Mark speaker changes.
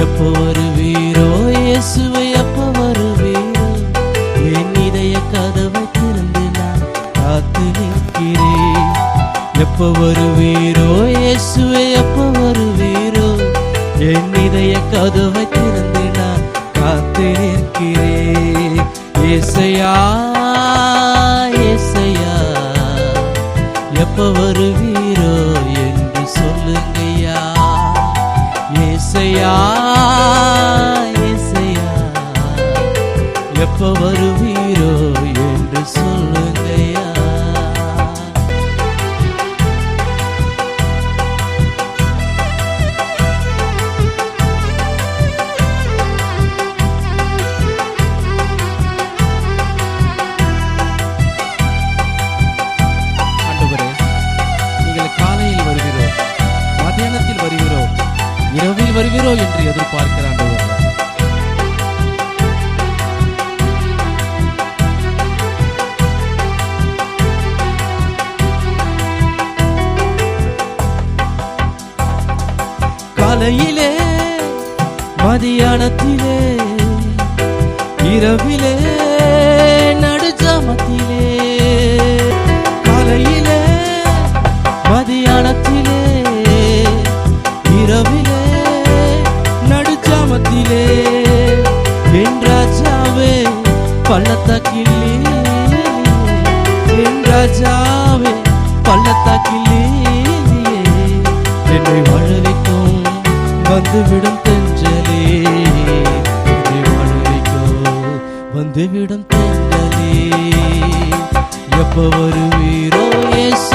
Speaker 1: எப்போ வருவீரோ இயேசுவே, எப்போ வருவீரோ? என் இதய கதவை திறந்து நான் காத்து நிற்கிறேன். எப்போ வருவீரோ இயேசுவே, எப்போ வருவீரோ? என் இதய கதவை திறந்து நான் காத்து நிற்கிறேன். ஏசையா ஏசையா, எப்போ வருவீரோ என்று சொல்லுங்கய்யா. ஏசையா ஏசையா, எப்போ வருவீரோ என்று சொல்லுங்கய்யா. காலையில் வருகிறோ, மத்தியானத்தில் வருகிறோ, இரவில் வருகிறோ என்று எதிர்பார்க்கிறான். காலையிலே, மதியானத்திலே, இரவிலே, நடுஜாமத்திலே. காலையிலே, மதியானத்திலே, இரவிலே, நடுஜாமத்திலே. என் ராஜாவே பள்ளத்தாக்கிலே, என் ராஜாவே பள்ளத்தாக்கிலே, என்னை வாழவைக்கும் வந்துவிடும் தென்றலே, என்னை வாழவைக்கும் வந்துவிடும் தென்றலே. எப்போ வருவீரோ இயேசு,